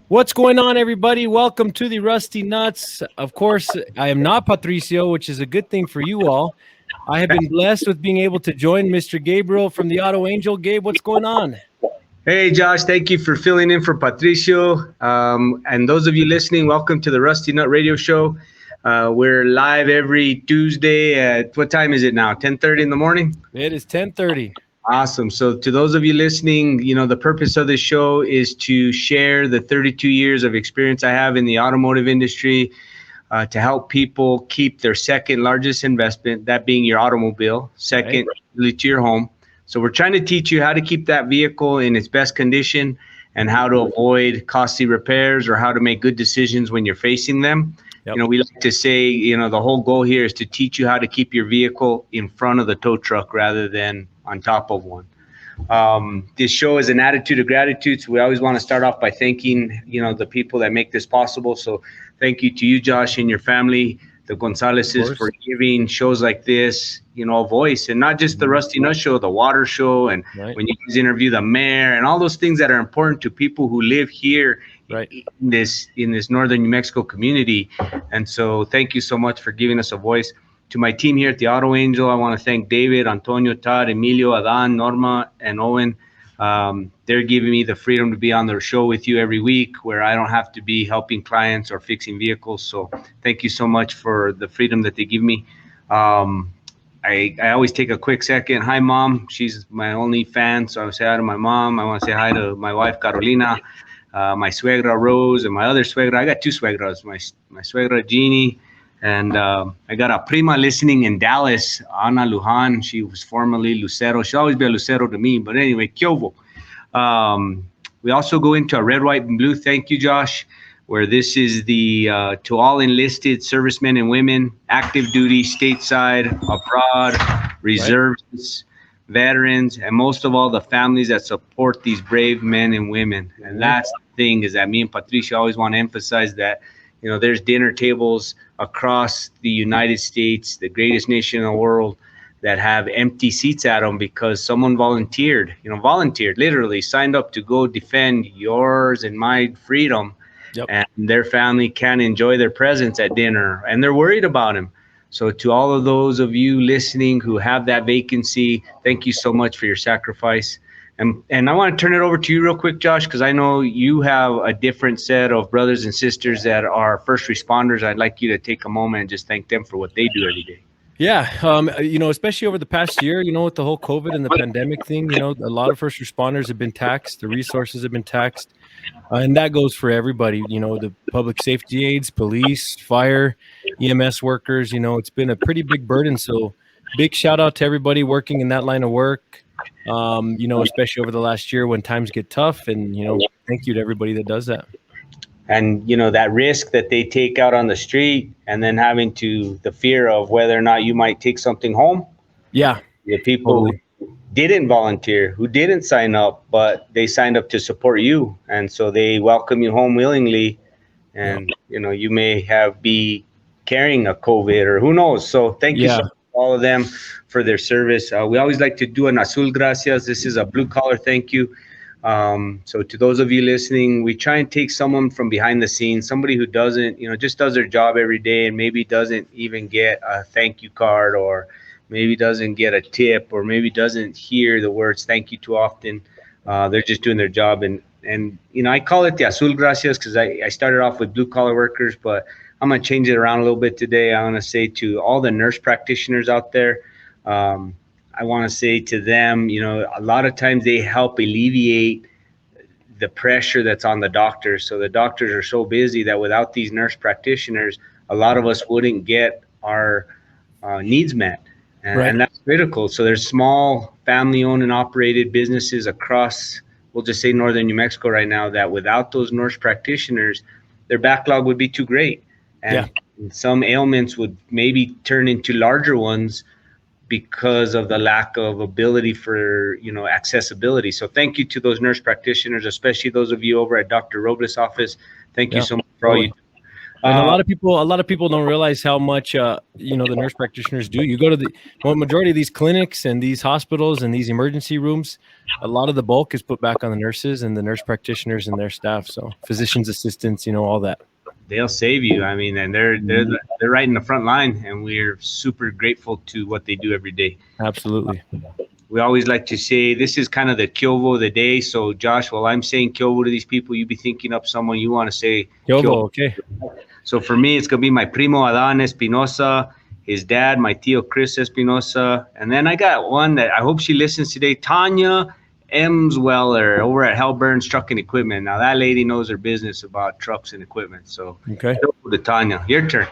What's going on, everybody? Welcome to the Rusty Nuts. Of course, I am not Patricio, which is a good thing for you all. I have been blessed with being able to join Mr. Gabriel from the Auto Angel. Gabe, what's going on? Hey, Josh, thank you for filling in for Patricio. And those of you listening, welcome to the Rusty Nut Radio Show. We're live every Tuesday at, what time is it now? 10:30 in the morning? It is 10:30. Awesome. So to those of you listening, the purpose of this show is to share the 32 years of experience I have in the automotive industry, to help people keep their second largest investment, that being your automobile, second to your home. So we're trying to teach you how to keep that vehicle in its best condition and how to avoid costly repairs or how to make good decisions when you're facing them. Yep. We like to say, the whole goal here is to teach you how to keep your vehicle in front of the tow truck rather than on top of one. This show is an attitude of gratitude. So we always want to start off by thanking, the people that make this possible. So thank you to you, Josh, and your family, the Gonzaleses, for giving shows like this, a voice, and not just the Rusty Nut Show, the Water Show, and when you guys interview the mayor and all those things that are important to people who live here in this northern New Mexico community. And so thank you so much for giving us a voice. To my team here at the Auto Angel, I want to thank David, Antonio, Todd, Emilio, Adan, Norma, and Owen. They're giving me the freedom to be on their show with you every week where I don't have to be helping clients or fixing vehicles. So thank you so much for the freedom that they give me. I always take a quick second. Hi, Mom. She's my only fan, so I want to say hi to my mom. I want to say hi to my wife, Carolina, my suegra, Rose, and my other suegra. I got two suegras, my suegra, Jeannie. And I got a prima listening in Dallas, Ana Lujan. She was formerly Lucero. She'll always be a Lucero to me. But anyway, Kyovo. We also go into a red, white, and blue. Thank you, Josh, where this is the to all enlisted servicemen and women, active duty, stateside, abroad, reservists, veterans, and most of all, the families that support these brave men and women. And that's the thing, is that me and Patricia always want to emphasize that, there's dinner tables across the United States, the greatest nation in the world, that have empty seats at them because someone volunteered, literally signed up to go defend yours and my freedom. Yep. And their family can enjoy their presence at dinner, and they're worried about him. So to all of those of you listening who have that vacancy, thank you so much for your sacrifice. And I want to turn it over to you real quick, Josh, because I know you have a different set of brothers and sisters that are first responders. I'd like you to take a moment and just thank them for what they do every day. Yeah, especially over the past year, with the whole COVID and the pandemic thing, a lot of first responders have been taxed. The resources have been taxed. And that goes for everybody, the public safety aides, police, fire, EMS workers. It's been a pretty big burden. So big shout out to everybody working in that line of work, especially over the last year when times get tough. And, thank you to everybody that does that. And, that risk that they take out on the street, and then having the fear of whether or not you might take something home. Yeah. The people who didn't volunteer, who didn't sign up, but they signed up to support you. And so they welcome you home willingly. And, you may be carrying a COVID or who knows. So thank you so much to all of them for their service. We always like to do an azul gracias. This is a blue collar thank you. So to those of you listening, we try and take someone from behind the scenes, somebody who doesn't, just does their job every day and maybe doesn't even get a thank you card, or maybe doesn't get a tip, or maybe doesn't hear the words thank you too often. They're just doing their job. And I call it the azul gracias because I started off with blue collar workers, but I'm going to change it around a little bit today. I want to say to all the nurse practitioners out there, I want to say to them, a lot of times they help alleviate the pressure that's on the doctors. So the doctors are so busy that without these nurse practitioners, a lot of us wouldn't get our needs met. And that's critical. So there's small family-owned and operated businesses across, we'll just say northern New Mexico right now, that without those nurse practitioners, their backlog would be too great. And some ailments would maybe turn into larger ones because of the lack of ability for, accessibility. So thank you to those nurse practitioners, especially those of you over at Dr. Robles' office. Thank you so much for all you do. And a lot of people don't realize how much you know, the nurse practitioners do. You go to the majority of these clinics and these hospitals and these emergency rooms, a lot of the bulk is put back on the nurses and the nurse practitioners and their staff. So physicians assistants, you know, all that. They'll save you. I mean, and they're right in the front line, and we're super grateful to what they do every day. Absolutely. We always like to say this is kind of the Kyovo of the day. So, Josh, while I'm saying Kyovo to these people, you be thinking up someone you want to say Kyovo, okay. So for me, it's going to be my primo Adan Espinosa, his dad, my tío Chris Espinosa. And then I got one that I hope she listens today, Tanya Emsweller over at Hal Burns Truck and Equipment. Now, that lady knows her business about trucks and equipment. So, okay. To Tanya, your turn.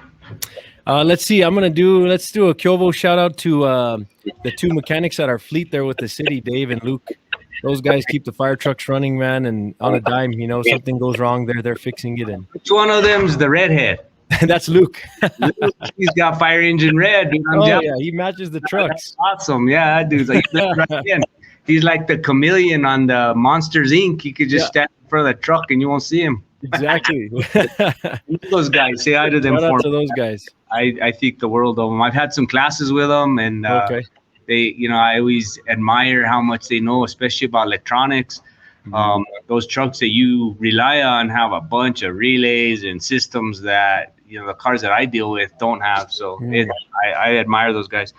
Let's see. Let's do a Kyovo shout out to the two mechanics at our fleet there with the city, Dave and Luke. Those guys keep the fire trucks running, man, and on a dime, you know, something goes wrong, they're fixing it. And which one of them's the redhead? That's Luke. He's got fire engine red. Dude. Yeah, he matches the trucks. That's awesome. Yeah, that dude's like he's like the chameleon on the Monsters Inc. He could just stand in front of the truck and you won't see him. Exactly. Those guys, say hi to them. Shout out to those guys. I think the world of them. I've had some classes with them, and they, you know, I always admire how much they know, especially about electronics. Mm-hmm. Those trucks that you rely on have a bunch of relays and systems that, you know, the cars that I deal with don't have. So I admire those guys.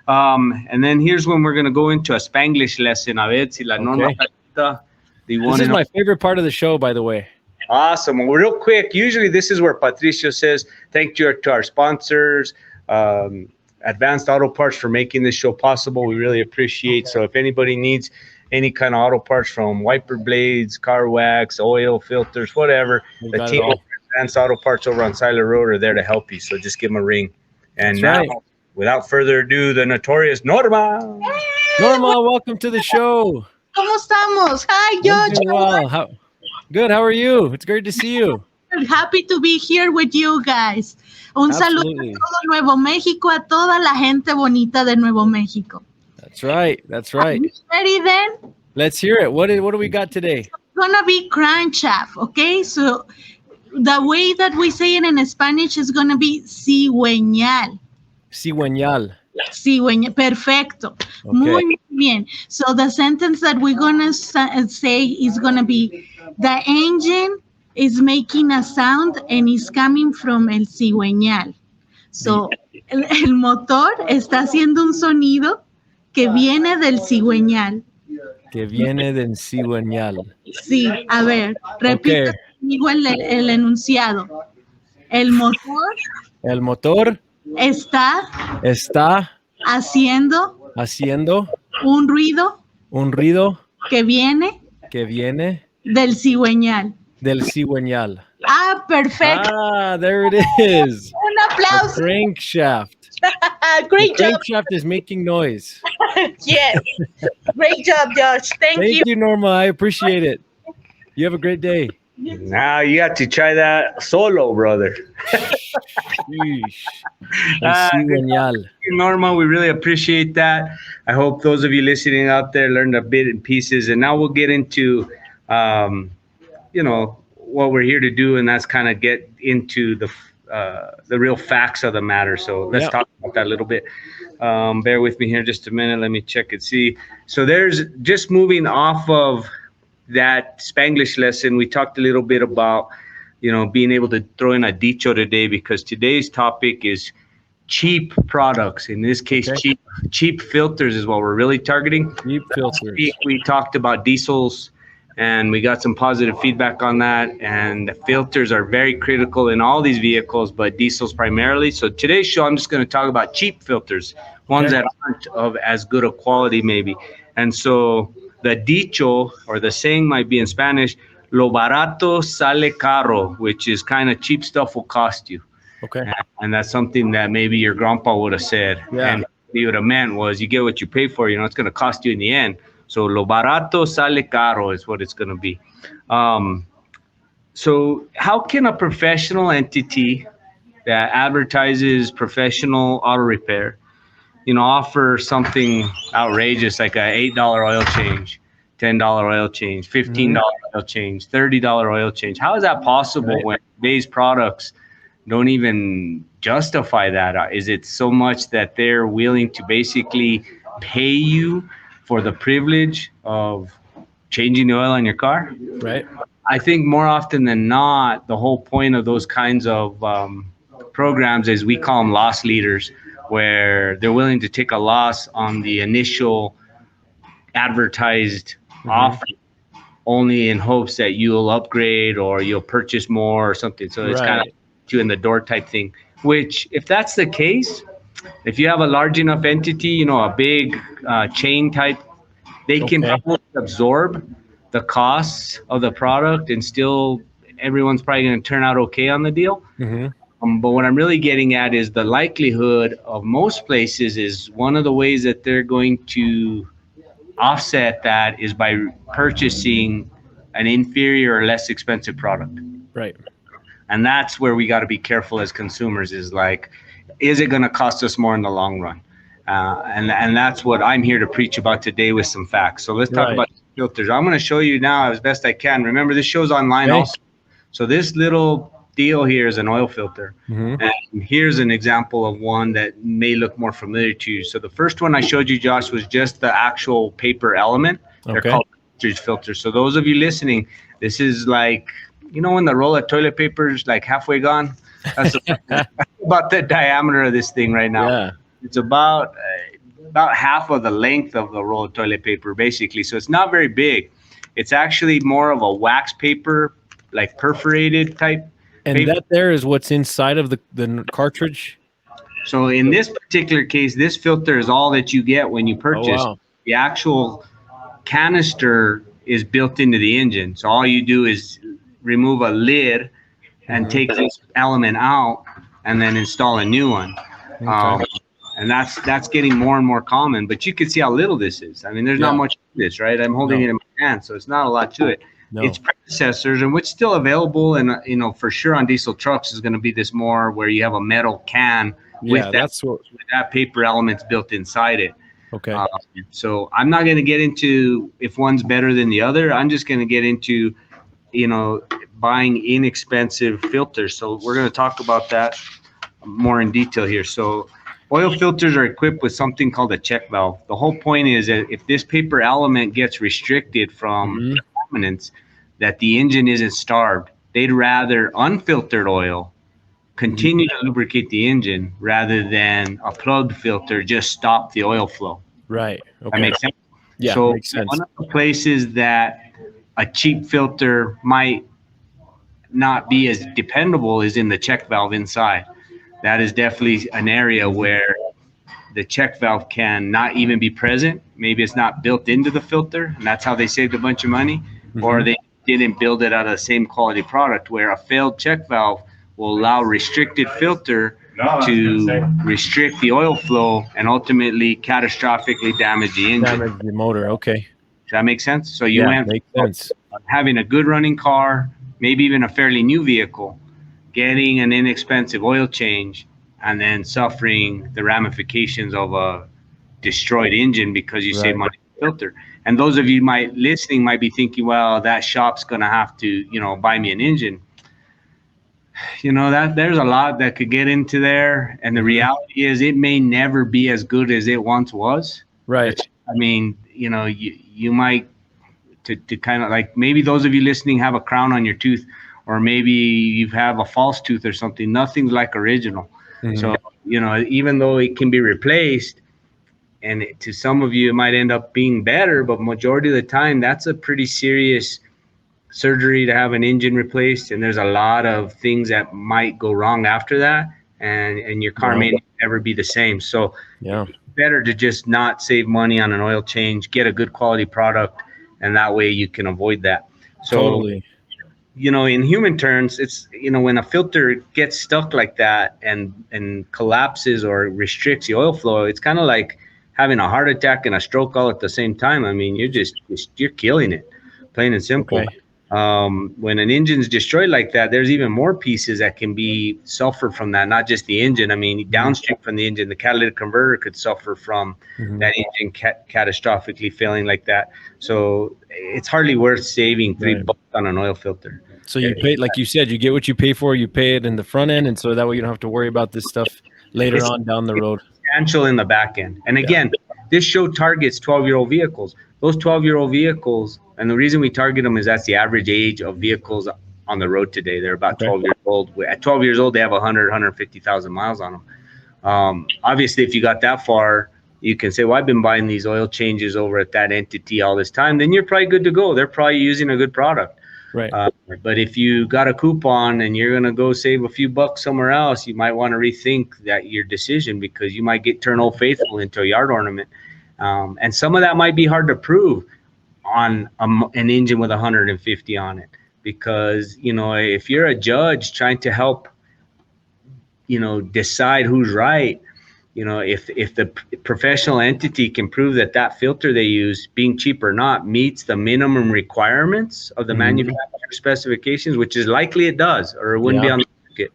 And then here's when we're going to go into a Spanglish lesson. A ver si la nona calienta. This is my favorite part of the show, by the way. Awesome. Well, real quick, usually this is where Patricio says, thank you to our sponsors, Advanced Auto Parts, for making this show possible. We really appreciate. So if anybody needs any kind of auto parts, from wiper blades, car wax, oil, filters, whatever, the team of Advanced Auto Parts over on Siler Road are there to help you. So just give them a ring. And now, without further ado, the notorious Norma. Norma, welcome to the show. ¿Cómo estamos? Hi, George. Good. How are you? It's great to see you. I'm happy to be here with you guys. Un saludo a todo Nuevo México, a toda la gente bonita de Nuevo México. That's right. Are you ready then? Let's hear it. What do we got today? It's gonna be crankshaft, okay? So the way that we say it in Spanish is gonna be cigüeñal. Cigüeñal. Cigüeñal. Perfecto. Okay. Muy bien. So the sentence that we're gonna say is gonna be, the engine is making a sound and is coming from el cigüeñal. So el motor está haciendo un sonido que viene del cigüeñal. Que viene del cigüeñal. Sí, a ver, repite conmigo el enunciado. El motor está haciendo un ruido que viene del cigüeñal. Ah, perfecto. Ah, there it is. Un aplauso. The crankshaft. Great job. Crankshaft is making noise. Yes. Great job, Josh. Thank you. Thank you, Norma. I appreciate it. You have a great day. Now you have to try that solo, brother. Norma, we really appreciate that. I hope those of you listening out there learned a bit in pieces. And now we'll get into you know, what we're here to do, and that's kind of get into the real facts of the matter. So let's talk about that a little bit. Bear with me here just a minute. Let me check and see. So there's just moving off of that Spanglish lesson. We talked a little bit about, you know, being able to throw in a dicho today, because today's topic is cheap products. In this case, cheap filters is what we're really targeting. Cheap filters. We talked about diesels, and we got some positive feedback on that. And the filters are very critical in all these vehicles, but diesels primarily. So today's show, I'm just going to talk about cheap filters, ones that aren't of as good a quality maybe. And so the dicho, or the saying, might be in Spanish, lo barato sale caro, which is kind of cheap stuff will cost you. Okay. And that's something that maybe your grandpa would have said. Yeah. And what he would have meant was, you get what you pay for, you know, it's going to cost you in the end. So lo barato sale caro is what it's going to be. So how can a professional entity that advertises professional auto repair, you know, offer something outrageous like a $8 oil change, $10 oil change, $15 oil change, $30 oil change? How is that possible when today's products don't even justify that. Is it so much that they're willing to basically pay you for the privilege of changing the oil on your car? Right. I think more often than not, the whole point of those kinds of programs is we call them loss leaders, where they're willing to take a loss on the initial advertised offer, only in hopes that you'll upgrade or you'll purchase more or something. So it's kind of Right. you in the door type thing. Which, if that's the case, if you have a large enough entity, a big chain type, they can Okay. probably absorb the costs of the product, and still everyone's probably going to turn out okay on the deal. Mm-hmm. But what I'm really getting at is the likelihood of most places is one of the ways that they're going to offset that is by purchasing an inferior or less expensive product. Right. And that's where we got to be careful as consumers, is like, is it going to cost us more in the long run? And that's what I'm here to preach about today with some facts. So let's talk Right. about filters. I'm going to show you now as best I can. Remember, this show's online Okay. also. So this little deal here is an oil filter. Mm-hmm. And here's an example of one that may look more familiar to you. So the first one I showed you, Josh, was just the actual paper element. They're Okay. called cartridge filters. So those of you listening, this is like, when the roll of toilet paper is like halfway gone? That's about the diameter of this thing right now. Yeah. It's about half of the length of the roll of toilet paper, basically. So it's not very big. It's actually more of a wax paper, like perforated type. And paper. that there is what's inside of the cartridge. So in this particular case, this filter is all that you get when you purchase. wow. The actual canister is built into the engine. So all you do is remove a lid and take this element out and then install a new one. Okay. And that's getting more and more common, but you can see how little this is. I mean, there's not much to this, right? I'm holding it in my hand, so it's not a lot to it. No. Its predecessors, and what's still available, and for sure on diesel trucks, is going to be this more where you have a metal can with that paper elements built inside it. Okay. So I'm not going to get into if one's better than the other. I'm just going to get into, buying inexpensive filters. So we're going to talk about that more in detail here. So oil filters are equipped with something called a check valve. The whole point is that if this paper element gets restricted from contaminants, that the engine isn't starved. They'd rather unfiltered oil continue to lubricate the engine rather than a plugged filter just stop the oil flow. Right. Okay. That makes sense? Yeah, So makes sense. one of the places that a cheap filter might not be as dependable is in the check valve inside. That is definitely an area where the check valve can not even be present. Maybe it's not built into the filter, and that's how they saved a bunch of money, or they didn't build it out of the same quality product, where a failed check valve will allow restricted filter to restrict the oil flow and ultimately catastrophically damage the engine. Damage the motor. Okay. Does that make sense? So you went makes sense. from having a good running car, maybe even a fairly new vehicle, getting an inexpensive oil change, and then suffering the ramifications of a destroyed engine because you save money on the filter. And those of you listening might be thinking, well, that shop's going to have to, buy me an engine. That there's a lot that could get into there. And the reality is it may never be as good as it once was. Right. I mean, you might to kind of like, maybe those of you listening have a crown on your tooth, or maybe you have a false tooth or something. Nothing's like original. So, even though it can be replaced, and to some of you, it might end up being better, but majority of the time, that's a pretty serious surgery to have an engine replaced. And there's a lot of things that might go wrong after that. And your car may never be the same. So it's better to just not save money on an oil change, get a good quality product, and that way you can avoid that. So, totally. In human terms, it's, when a filter gets stuck like that and collapses or restricts the oil flow, it's kind of like having a heart attack and a stroke all at the same time. I mean, you're killing it, plain and simple. Okay. When an engine's destroyed like that, there's even more pieces that can be suffer from that, not just the engine. I mean, downstream from the engine, the catalytic converter could suffer from that engine catastrophically failing like that. So it's hardly worth saving $3 on an oil filter. So you pay, like you said, you get what you pay for. You pay it in the front end, and so that way you don't have to worry about this stuff later on down the road. Substantial in the back end. And again, this show targets 12-year-old vehicles. Those 12-year-old vehicles, and the reason we target them is that's the average age of vehicles on the road today. They're about 12 years old. At 12 years old, they have 150,000 miles on them. Obviously, if you got that far, you can say, well, I've been buying these oil changes over at that entity all this time. Then you're probably good to go. They're probably using a good product. Right. But if you got a coupon and you're going to go save a few bucks somewhere else, you might want to rethink that your decision, because you might turn Old Faithful into a yard ornament. And some of that might be hard to prove on an engine with 150 on it, because, you know, if you're a judge trying to help, you know, decide who's right, you know, if the professional entity can prove that that filter they use, being cheap or not, meets the minimum requirements of the manufacturer specifications, which is likely it does, or it wouldn't be on the market.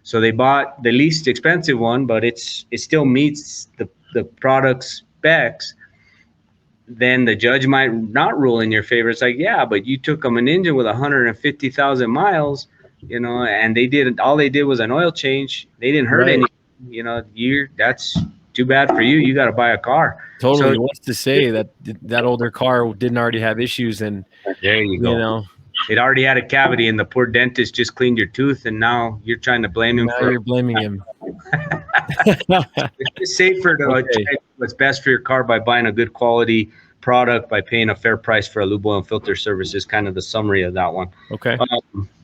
So they bought the least expensive one, but it still meets the product's specs. Then the judge might not rule in your favor. It's like, yeah, but you took them an engine with 150,000 miles, you know, and all they did was an oil change. They didn't hurt any. You know, that's too bad for you. You got to buy a car. Totally. So, what's to say that older car didn't already have issues, and there you go. You know, it already had a cavity, and the poor dentist just cleaned your tooth, and now you're trying to blame him. Now you're blaming him. It's safer to check what's best for your car by buying a good quality product, by paying a fair price for a lube oil and filter service, is kind of the summary of that one. Okay.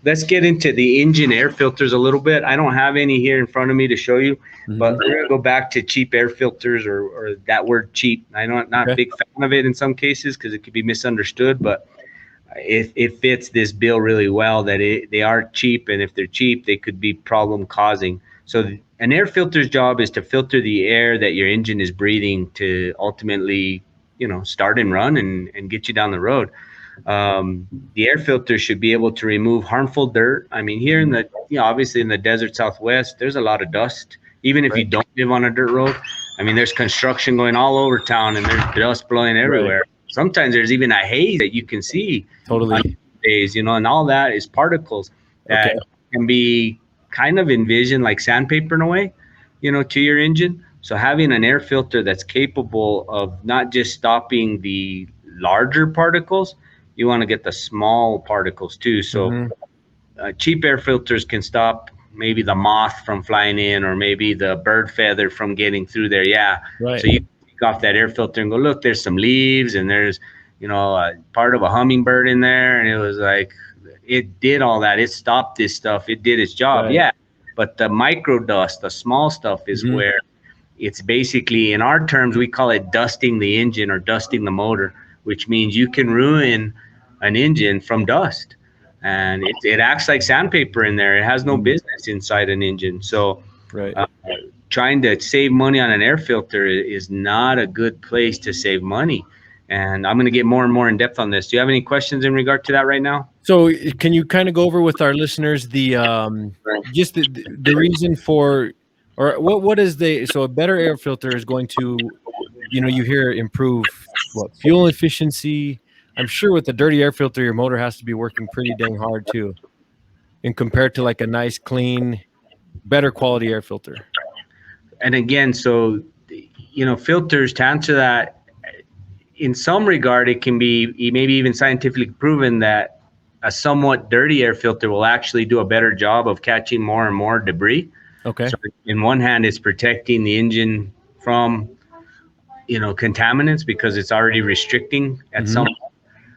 Let's get into the engine air filters a little bit. I don't have any here in front of me to show you, but we're going to go back to cheap air filters, or that word cheap. I know I'm not a big fan of it in some cases because it could be misunderstood, but it fits this bill really well that they are cheap, and if they're cheap, they could be problem causing. So an air filter's job is to filter the air that your engine is breathing to ultimately, you know, start and run and get you down the road. The air filter should be able to remove harmful dirt. I mean, here in the, you know, obviously in the desert Southwest, there's a lot of dust. Even if you don't live on a dirt road, I mean, there's construction going all over town, and there's dust blowing everywhere. Sometimes there's even a haze that you can see. Totally. Days, you know, and all that is particles that can be kind of envisioned like sandpaper in a way, you know, to your engine. So having an air filter that's capable of not just stopping the larger particles, you want to get the small particles too. So cheap air filters can stop maybe the moth from flying in, or maybe the bird feather from getting through there. So you take off that air filter and go, look, there's some leaves, and there's, you know, a part of a hummingbird in there. And it was like, it did all that. It stopped this stuff. It did its job. But the micro dust, the small stuff, is where it's basically, in our terms, we call it dusting the engine or dusting the motor, which means you can ruin an engine from dust. And it acts like sandpaper in there. It has no business inside an engine. So trying to save money on an air filter is not a good place to save money. And I'm going to get more and more in depth on this. Do you have any questions in regard to that right now? So can you kind of go over with our listeners the just the reason for, or what is so a better air filter is going to, you know, you hear improve what, fuel efficiency. I'm sure with the dirty air filter, your motor has to be working pretty dang hard too, and compared to like a nice, clean, better quality air filter. And again, so, you know, filters, to answer that, in some regard, it can be maybe even scientifically proven that a somewhat dirty air filter will actually do a better job of catching more and more debris. Okay. So in one hand, it's protecting the engine from, you know, contaminants, because it's already restricting at some point.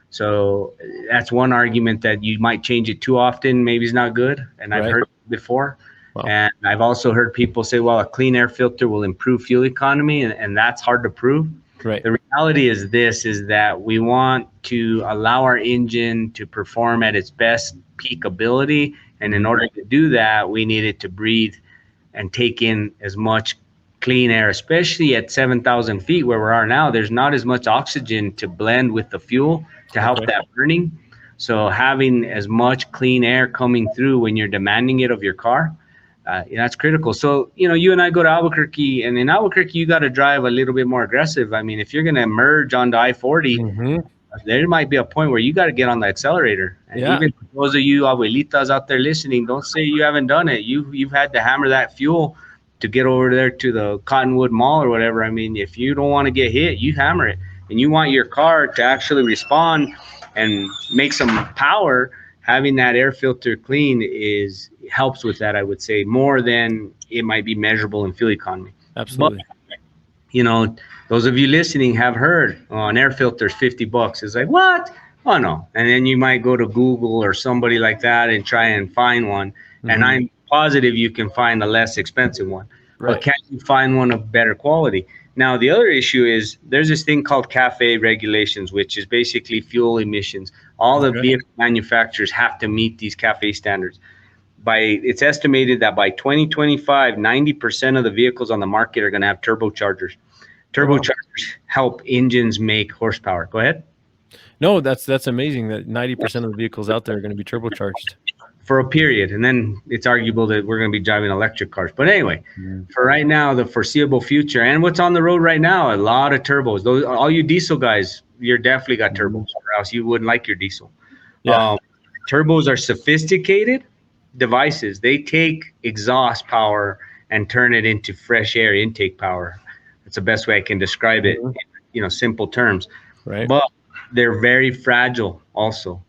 So that's one argument, that you might change it too often. Maybe it's not good. And I've heard it before. Wow. And I've also heard people say, well, a clean air filter will improve fuel economy, and that's hard to prove. Right. The reality is that we want to allow our engine to perform at its best peak ability. And in order to do that, we need it to breathe and take in as much clean air, especially at 7,000 feet where we are now. There's not as much oxygen to blend with the fuel to help that burning. So having as much clean air coming through when you're demanding it of your car, that's critical. So, you and I go to Albuquerque, and in Albuquerque, you got to drive a little bit more aggressive. I mean, if you're going to merge onto I-40, there might be a point where you got to get on the accelerator. And even for those of you abuelitas out there listening, don't say you haven't done it. You've had to hammer that fuel to get over there to the Cottonwood Mall or whatever. I mean, if you don't want to get hit, you hammer it. And you want your car to actually respond and make some power. Having that air filter clean helps with that, I would say, more than it might be measurable in fuel economy. Absolutely. But, those of you listening have heard an air filter is $50. It's like, what? Oh, no. And then you might go to Google or somebody like that and try and find one. And I'm positive you can find a less expensive one. Right. But can you find one of better quality? Now, the other issue is there's this thing called CAFE regulations, which is basically fuel emissions. All the vehicle manufacturers have to meet these CAFE standards. It's estimated that by 2025, 90% of the vehicles on the market are going to have turbochargers. Turbochargers help engines make horsepower. Go ahead. No, that's amazing that 90% of the vehicles out there are going to be turbocharged. For a period, and then it's arguable that we're going to be driving electric cars. But anyway, for right now, the foreseeable future, and what's on the road right now, a lot of turbos. All you diesel guys, you're definitely got turbos, or else you wouldn't like your diesel. Turbos are sophisticated devices. They take exhaust power and turn it into fresh air intake power. That's the best way I can describe it in simple terms. Right. But they're very fragile also.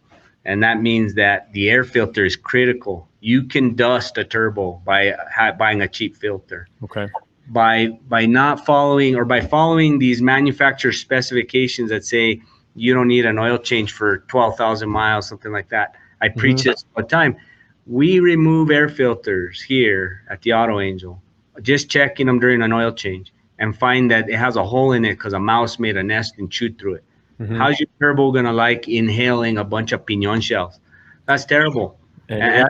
And that means that the air filter is critical. You can dust a turbo by buying a cheap filter. Okay. By not following, or by following these manufacturer specifications that say you don't need an oil change for 12,000 miles, something like that. I preach this all the time. We remove air filters here at the Auto Angel, just checking them during an oil change, and find that it has a hole in it because a mouse made a nest and chewed through it. How's your turbo gonna like inhaling a bunch of pinon shells? That's terrible. And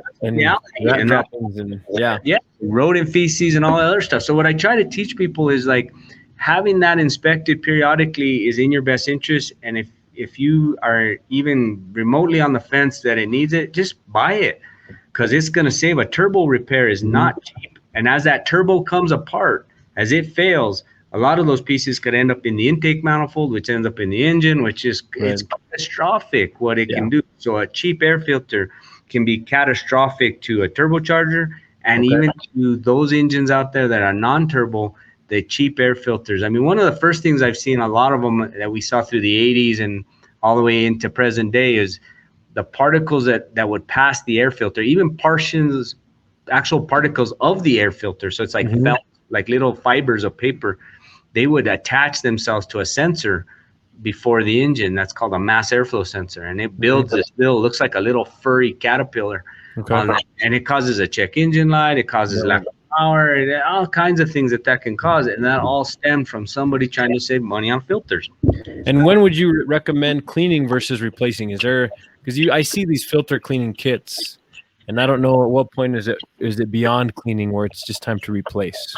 rodent feces and all that other stuff. So what I try to teach people is like having that inspected periodically is in your best interest. And if you are even remotely on the fence that it needs it, just buy it, because it's gonna save. A turbo repair is not cheap. And as that turbo comes apart, as it fails, a lot of those pieces could end up in the intake manifold, which ends up in the engine, which is it's catastrophic what it can do. So a cheap air filter can be catastrophic to a turbocharger, and even to those engines out there that are non-turbo, the cheap air filters. I mean, one of the first things I've seen, a lot of them that we saw through the 80s and all the way into present day, is the particles that would pass the air filter, even actual particles of the air filter. So it's like felt, like little fibers of paper. They would attach themselves to a sensor before the engine. That's called a mass airflow sensor. And it builds this looks like a little furry caterpillar. And it causes a check engine light. It causes lack of power, all kinds of things that can cause it. And that all stemmed from somebody trying to save money on filters. And when would you recommend cleaning versus replacing? Because I see these filter cleaning kits, and I don't know at what point is it beyond cleaning where it's just time to replace?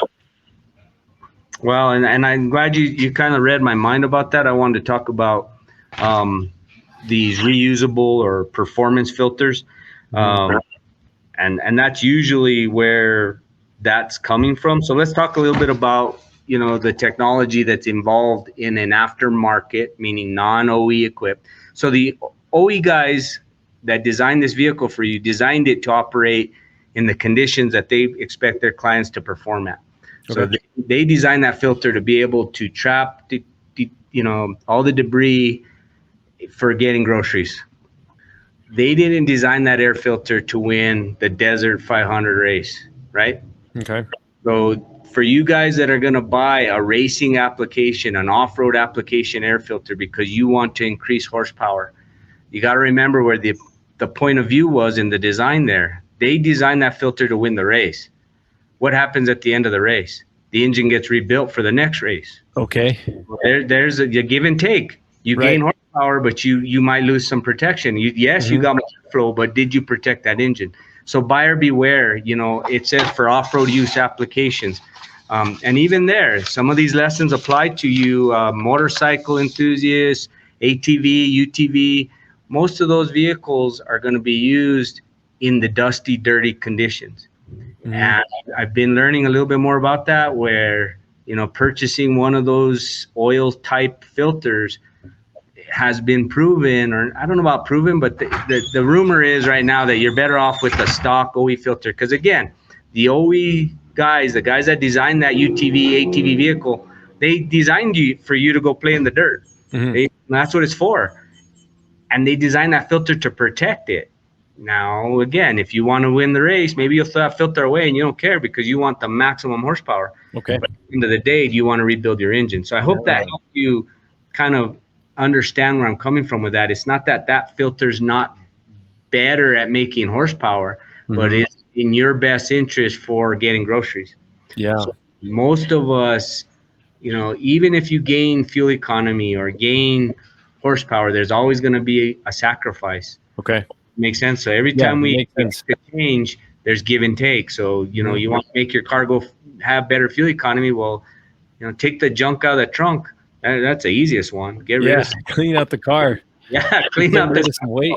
Well, and I'm glad you kind of read my mind about that. I wanted to talk about these reusable or performance filters. And that's usually where that's coming from. So let's talk a little bit about, the technology that's involved in an aftermarket, meaning non-OE equipped. So the OE guys that designed this vehicle for you designed it to operate in the conditions that they expect their clients to perform at. So they designed that filter to be able to trap all the debris for getting groceries. They didn't design that air filter to win the Desert 500 race, right? Okay. So for you guys that are going to buy a racing application, an off-road application air filter because you want to increase horsepower, you got to remember where the point of view was in the design there. They designed that filter to win the race. What happens at the end of the race? The engine gets rebuilt for the next race. Okay. There's a give and take. You gain horsepower, but you might lose some protection. You got more flow, but did you protect that engine? So buyer beware. It says for off-road use applications. And even there, some of these lessons apply to you motorcycle enthusiasts, ATV, UTV, most of those vehicles are going to be used in the dusty, dirty conditions. And I've been learning a little bit more about that, where, purchasing one of those oil type filters has been proven, or I don't know about proven, but the rumor is right now that you're better off with the stock OE filter. Because again, the OE guys, the guys that designed that UTV, ATV vehicle, they designed you for you to go play in the dirt. That's what it's for. And they designed that filter to protect it. Now, again, if you want to win the race, maybe you'll throw that filter away and you don't care because you want the maximum horsepower. Okay. But at the end of the day, you want to rebuild your engine. So I hope that helped you kind of understand where I'm coming from with that. It's not that filter's not better at making horsepower, but it's in your best interest for getting groceries. Yeah. So most of us, even if you gain fuel economy or gain horsepower, there's always going to be a sacrifice. Okay. Makes sense. So every time we change, there's give and take. So, you want to make your car have better fuel economy. Well, take the junk out of the trunk. That's the easiest one. Get rid of clean out the car. Yeah, clean out the weight.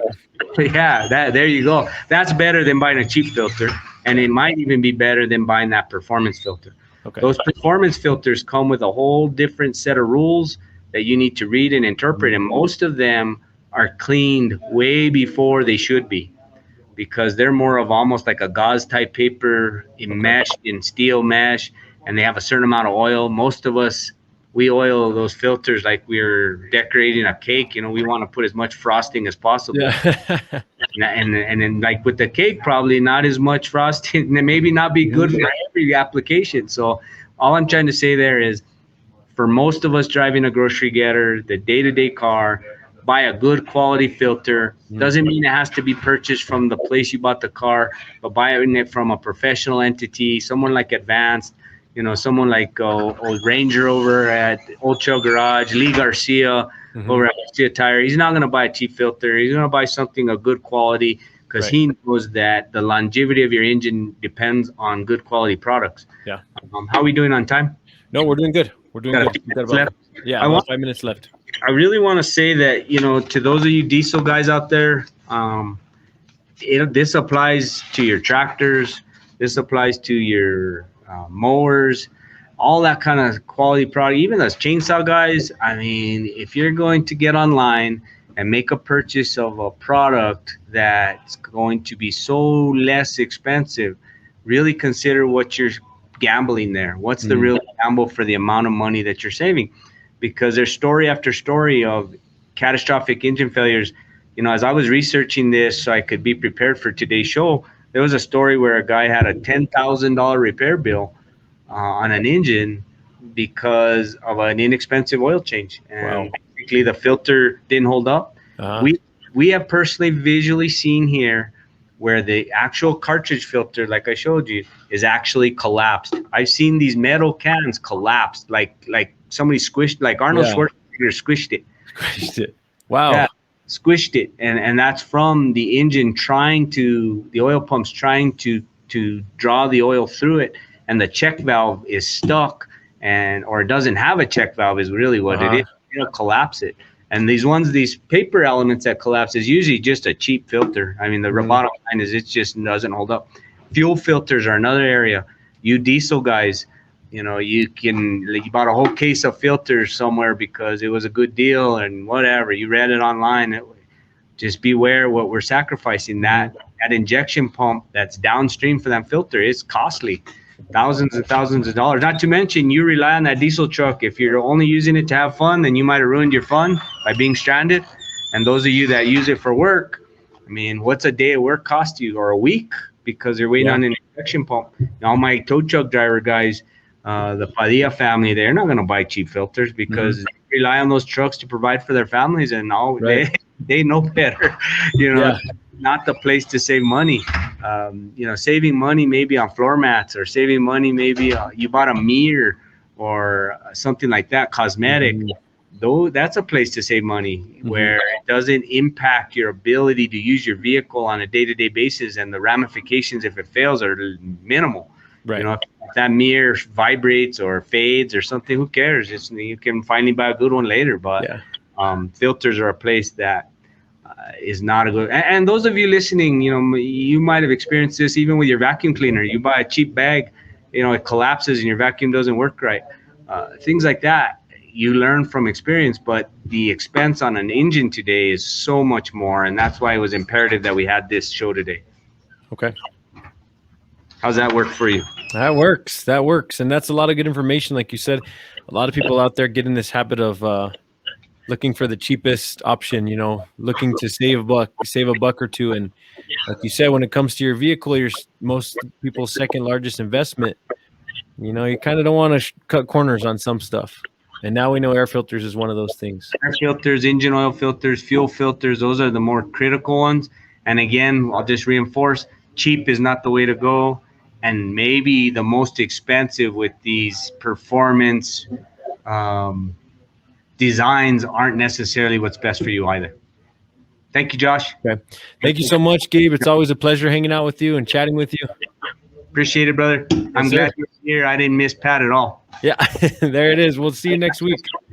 Yeah, there you go. That's better than buying a cheap filter, and it might even be better than buying that performance filter. Okay. Those performance filters come with a whole different set of rules that you need to read and interpret, and most of them are cleaned way before they should be, because they're more of almost like a gauze type paper enmeshed in steel mesh, and they have a certain amount of oil. Most of us, we oil those filters like we're decorating a cake. We want to put as much frosting as possible. Yeah. and then like with the cake, probably not as much frosting, and maybe not be good for every application. So all I'm trying to say there is, for most of us driving a grocery getter, the day-to-day car, buy a good quality filter. Doesn't mean it has to be purchased from the place you bought the car, but buying it from a professional entity, someone like Advanced, someone like old Ranger over at Old Trail Garage, Lee Garcia over at Garcia Tire. He's not going to buy a cheap filter. He's going to buy something of good quality, because he knows that the longevity of your engine depends on good quality products. Yeah. How are we doing on time? No, we're doing good. We're doing good. About 5 minutes left. I really want to say that, to those of you diesel guys out there, this applies to your tractors. This applies to your mowers, all that kind of quality product. Even those chainsaw guys. I mean, if you're going to get online and make a purchase of a product that's going to be so less expensive, really consider what you're gambling there. What's the real gamble for the amount of money that you're saving? Because there's story after story of catastrophic engine failures. As I was researching this so I could be prepared for today's show, there was a story where a guy had a $10,000 repair bill on an engine because of an inexpensive oil change. And basically the filter didn't hold up. We have personally visually seen here where the actual cartridge filter, like I showed you, is actually collapsed. I've seen these metal cans collapsed, like somebody squished, like Arnold Schwarzenegger squished it. Squished it. Wow. Yeah, squished it. And that's from the engine the oil pumps trying to draw the oil through it, and the check valve is stuck, or it doesn't have a check valve is really what it is. It'll collapse it. And these paper elements that collapse is usually just a cheap filter. I mean, the bottom line is it just doesn't hold up. Fuel filters are another area. You diesel guys, you bought a whole case of filters somewhere because it was a good deal and whatever. You read it online. Just beware what we're sacrificing. That injection pump that's downstream for that filter is costly. Thousands and thousands of dollars. Not to mention, you rely on that diesel truck. If you're only using it to have fun, then you might have ruined your fun by being stranded. And those of you that use it for work, I mean, what's a day of work cost you, or a week, because you're waiting on an injection pump? Now, my tow truck driver guys, the Padilla family, they're not going to buy cheap filters because they rely on those trucks to provide for their families, and they know better. Not the place to save money. Saving money maybe on floor mats, or saving money maybe you bought a mirror or something like that, cosmetic. Though that's a place to save money where it doesn't impact your ability to use your vehicle on a day-to-day basis, and the ramifications if it fails are minimal. Right. If that mirror vibrates or fades or something, who cares? You can finally buy a good one later. But filters are a place that is not a good. And those of you listening, you might have experienced this even with your vacuum cleaner. You buy a cheap bag, it collapses and your vacuum doesn't work right. Things like that, you learn from experience, but the expense on an engine today is so much more, and that's why it was imperative that we had this show today. Okay. How's that work for you? That works. And that's a lot of good information. Like you said, a lot of people out there get in this habit of looking for the cheapest option, looking to save a buck or two. And like you said, when it comes to your vehicle, most people's second largest investment, you kind of don't want to cut corners on some stuff. And now we know air filters is one of those things. Air filters, engine oil filters, fuel filters, those are the more critical ones. And again, I'll just reinforce, cheap is not the way to go. And maybe the most expensive with these performance designs aren't necessarily what's best for you either. Thank you, Josh. Okay. Thank you so much, Gabe. It's always a pleasure hanging out with you and chatting with you. Appreciate it, brother. I'm glad you're here. I didn't miss Pat at all. Yeah, there it is. We'll see you next week.